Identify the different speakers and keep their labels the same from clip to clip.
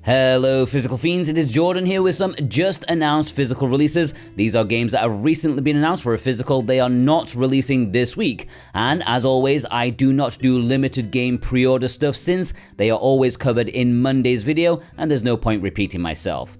Speaker 1: Hello Physical Fiends, it is Jordan here with some just announced physical releases. These are games that have recently been announced for a physical they are not releasing this week. And as always, I do not do limited game pre-order stuff since they are always covered in Monday's video and there's no point repeating myself.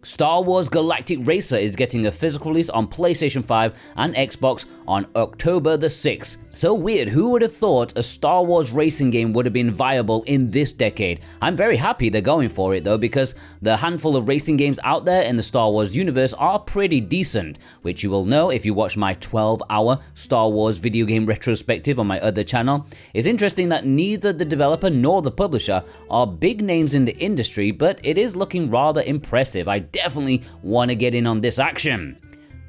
Speaker 1: Star Wars Galactic Racer is getting a physical release on PlayStation 5 and Xbox on October the 6th. So weird, who would have thought a Star Wars racing game would have been viable in this decade? I'm very happy they're going for it though, because the handful of racing games out there in the Star Wars universe are pretty decent, which you will know if you watch my 12-hour Star Wars video game retrospective on my other channel. It's interesting that neither the developer nor the publisher are big names in the industry, but it is looking rather impressive. I definitely want to get in on this action.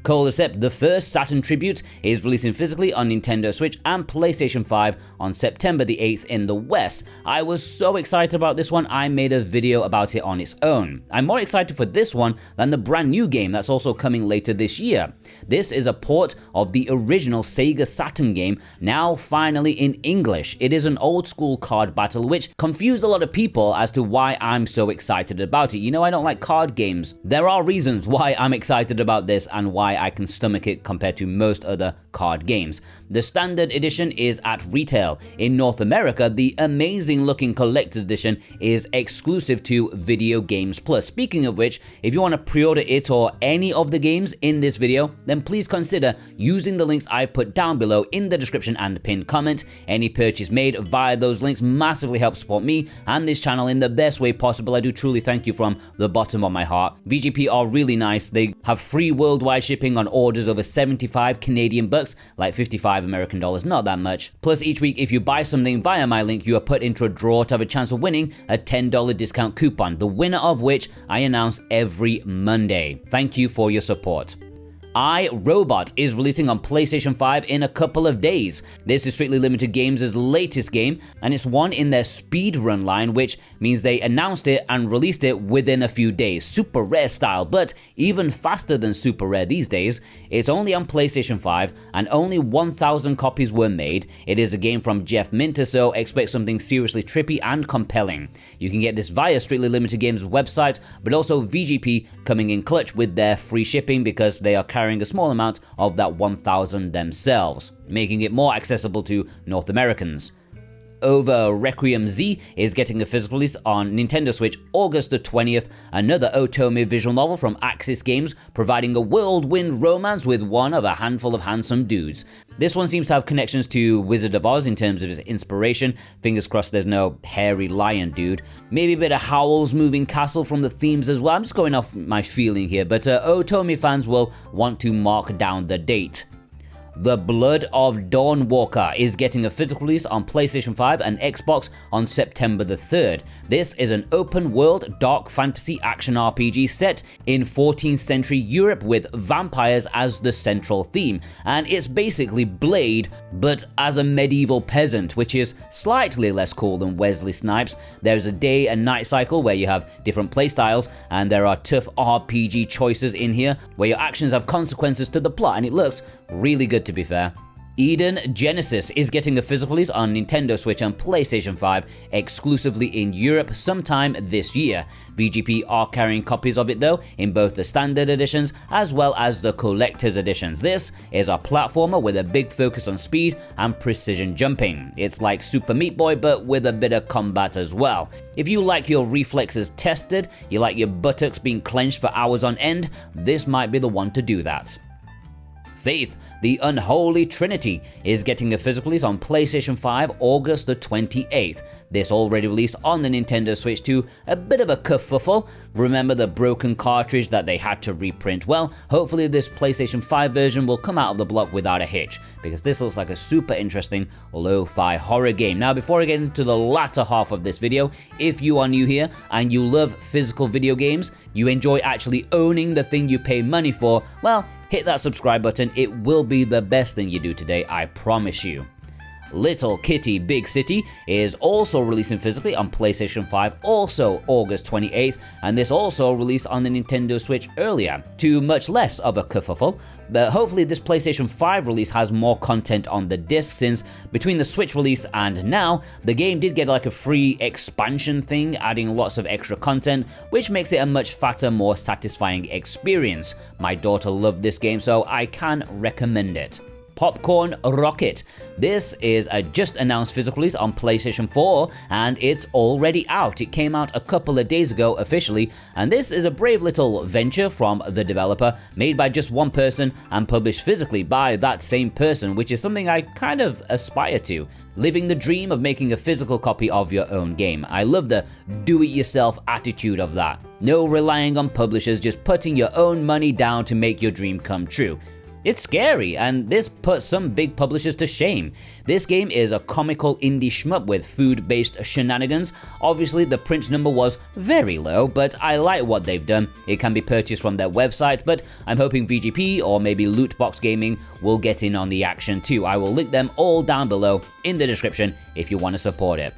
Speaker 1: Culdcept, the first Saturn tribute, is releasing physically on Nintendo Switch and PlayStation 5 on September the 8th in the West. I was so excited about this one, I made a video about it on its own. I'm more excited for this one than the brand new game that's also coming later this year. This is a port of the original Sega Saturn game, now finally in English. It is an old school card battle which confused a lot of people as to why I'm so excited about it. You know, I don't like card games. There are reasons why I'm excited about this and why I can stomach it compared to most other card games. The standard edition is at retail. In North America, the amazing looking collector's edition is exclusive to Video Games Plus. Speaking of which, if you want to pre-order it or any of the games in this video, then please consider using the links I've put down below in the description and pinned comment. Any purchase made via those links massively helps support me and this channel in the best way possible. I do truly thank you from the bottom of my heart. VGP are really nice. They have free worldwide shipping on orders over 75 Canadian bucks, like 55 American dollars, not that much. Plus each week if you buy something via my link, you are put into a draw to have a chance of winning a $10 discount coupon, the winner of which I announce every Monday. Thank you for your support. I, Robot is releasing on PlayStation 5 in a couple of days. This is Strictly Limited Games' latest game, and it's one in their speedrun line, which means they announced it and released it within a few days. Super rare style, but even faster than super rare these days. It's only on PlayStation 5, and only 1,000 copies were made. It is a game from Jeff Minter, so expect something seriously trippy and compelling. You can get this via Strictly Limited Games' website, but also VGP coming in clutch with their free shipping because they are carrying a small amount of that 1,000 themselves, making it more accessible to North Americans. RequiemZ is getting a physical release on Nintendo Switch August the 20th, another otome visual novel from Axis Games, providing a whirlwind romance with one of a handful of handsome dudes. This one seems to have connections to Wizard of Oz in terms of its inspiration. Fingers crossed there's no hairy lion dude. Maybe a bit of Howl's Moving Castle from the themes as well. I'm just going off my feeling here, but otome fans will want to mark down the date. The Blood of Dawnwalker is getting a physical release on PlayStation 5 and Xbox on September the 3rd. This is an open-world dark fantasy action RPG set in 14th century Europe with vampires as the central theme, and it's basically Blade, but as a medieval peasant, which is slightly less cool than Wesley Snipes. There's a day and night cycle where you have different playstyles, and there are tough RPG choices in here where your actions have consequences to the plot, and it looks really good to be fair. Eden Genesis is getting a physical release on Nintendo Switch and PlayStation 5 exclusively in Europe sometime this year. VGP are carrying copies of it though in both the standard editions as well as the collector's editions. This is a platformer with a big focus on speed and precision jumping. It's like Super Meat Boy but with a bit of combat as well. If you like your reflexes tested, you like your buttocks being clenched for hours on end, this might be the one to do that. Faith, the Unholy Trinity, is getting a physical release on PlayStation 5 August the 28th. This already released on the Nintendo Switch to a bit of a kerfuffle. Remember the broken cartridge that they had to reprint? Well, hopefully this PlayStation 5 version will come out of the block without a hitch, because this looks like a super interesting lo-fi horror game. Now, before I get into the latter half of this video, if you are new here and you love physical video games, you enjoy actually owning the thing you pay money for, well, hit that subscribe button. It will be the best thing you do today, I promise you. Little Kitty Big City is also releasing physically on PlayStation 5, also August 28th, and this also released on the Nintendo Switch earlier, to much less of a kerfuffle. But hopefully this PlayStation 5 release has more content on the disc, since between the Switch release and now, the game did get like a free expansion thing, adding lots of extra content, which makes it a much fatter, more satisfying experience. My daughter loved this game, so I can recommend it. Popcorn Rocket. This is a just announced physical release on PlayStation 4, and it's already out. It came out a couple of days ago officially, and this is a brave little venture from the developer, made by just one person and published physically by that same person, which is something I kind of aspire to. Living the dream of making a physical copy of your own game. I love the do-it-yourself attitude of that. No relying on publishers, just putting your own money down to make your dream come true. It's scary, and this puts some big publishers to shame. This game is a comical indie shmup with food-based shenanigans. Obviously, the print number was very low, but I like what they've done. It can be purchased from their website, but I'm hoping VGP or maybe Lootbox Gaming will get in on the action too. I will link them all down below in the description if you want to support it.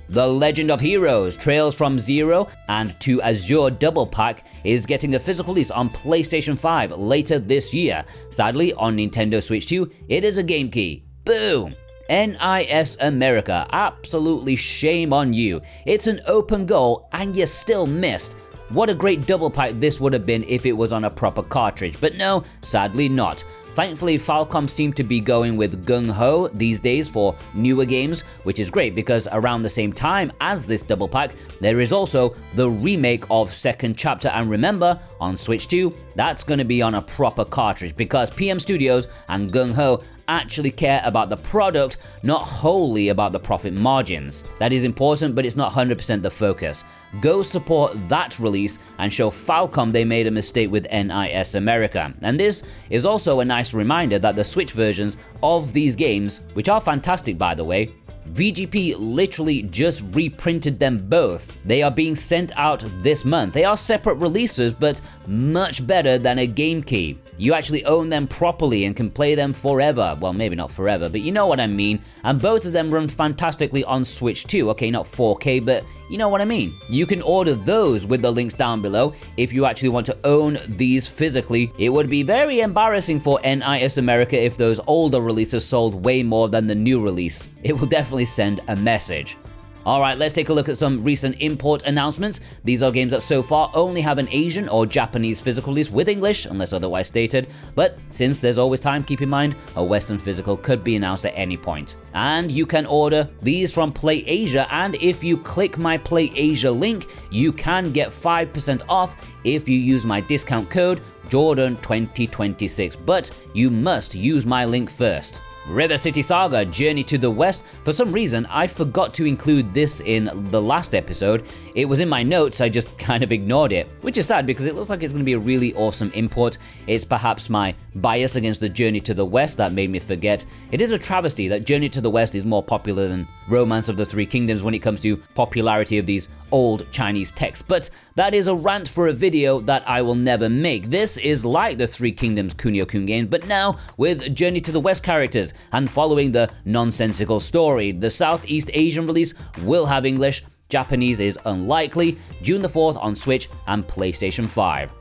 Speaker 1: The Legend of Heroes Trails from Zero and to Azure Double Pack is getting a physical release on PlayStation 5 later this year. Sadly, on Nintendo Switch 2, it is a game key. Boom! NIS America, absolutely shame on you. It's an open goal and you still missed. What a great double pack this would have been if it was on a proper cartridge, but no, sadly not. Thankfully, Falcom seem to be going with gung-ho these days for newer games, which is great because around the same time as this double pack, there is also the remake of Second Chapter, and remember, on Switch 2, that's going to be on a proper cartridge because PM Studios and gung-ho actually care about the product, not wholly about the profit margins. That is important, but it's not 100% the focus. Go support that release and show Falcom they made a mistake with NIS America. And this is also a nice reminder that the Switch versions of these games, which are fantastic by the way, VGP literally just reprinted them both. They are being sent out this month. They are separate releases, but much better than a game key. You actually own them properly and can play them forever. Well, maybe not forever, but you know what I mean. And both of them run fantastically on Switch too. Okay, not 4K, but you know what I mean. You can order those with the links down below if you actually want to own these physically. It would be very embarrassing for NIS America if those older releases sold way more than the new release. It will definitely send a message. Alright, let's take a look at some recent import announcements. These are games that so far only have an Asian or Japanese physical release with English, unless otherwise stated, but since there's always time, keep in mind, a Western physical could be announced at any point. And you can order these from PlayAsia, and if you click my PlayAsia link, you can get 5% off if you use my discount code Jordan2026, but you must use my link first. River City Saga Journey to the West. For some reason, I forgot to include this in the last episode. It was in my notes, I just kind of ignored it, which is sad because it looks like it's going to be a really awesome import. It's perhaps my bias against the Journey to the West that made me forget. It is a travesty that Journey to the West is more popular than Romance of the Three Kingdoms when it comes to popularity of these old Chinese texts, but that is a rant for a video that I will never make. This is like the Three Kingdoms Kunio-kun game, but now with Journey to the West characters and following the nonsensical story. The Southeast Asian release will have English, Japanese is unlikely, June the 4th on Switch and PlayStation 5.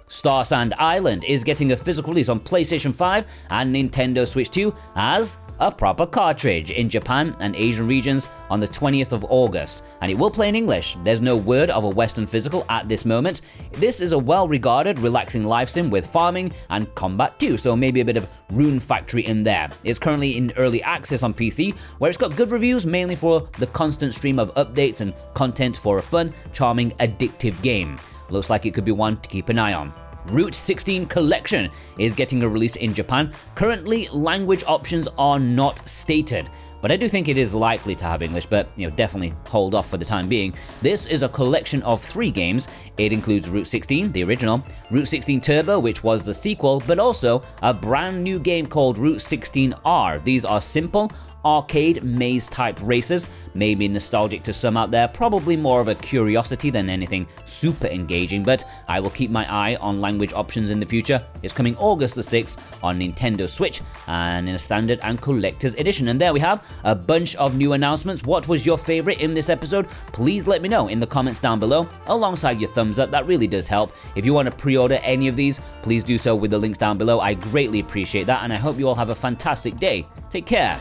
Speaker 1: Starsand Island is getting a physical release on PlayStation 5 and Nintendo Switch 2 as a proper cartridge in Japan and Asian regions on the 20th of August, and it will play in English. There's no word of a Western physical at this moment. This is a well-regarded, relaxing life sim with farming and combat too, so maybe a bit of Rune Factory in there. It's currently in early access on PC, where it's got good reviews, mainly for the constant stream of updates and content for a fun, charming, addictive game. Looks like it could be one to keep an eye on. Route 16 Collection is getting a release in Japan. Currently, language options are not stated, but I do think it is likely to have English, but definitely hold off for the time being. This is a collection of 3 games. It includes Route 16, the original, Route 16 Turbo, which was the sequel, but also a brand new game called Route 16R. These are simple, arcade maze type races. Maybe nostalgic to some out there, probably more of a curiosity than anything super engaging, but I will keep my eye on language options in the future. It's coming August the 6th on Nintendo Switch and in a standard and collector's edition. And there we have a bunch of new announcements. What was your favorite in this episode? Please let me know in the comments down below, alongside your thumbs up. That really does help. If you want to pre-order any of these, please do so with the links down below. I greatly appreciate that, and I hope you all have a fantastic day. Take care.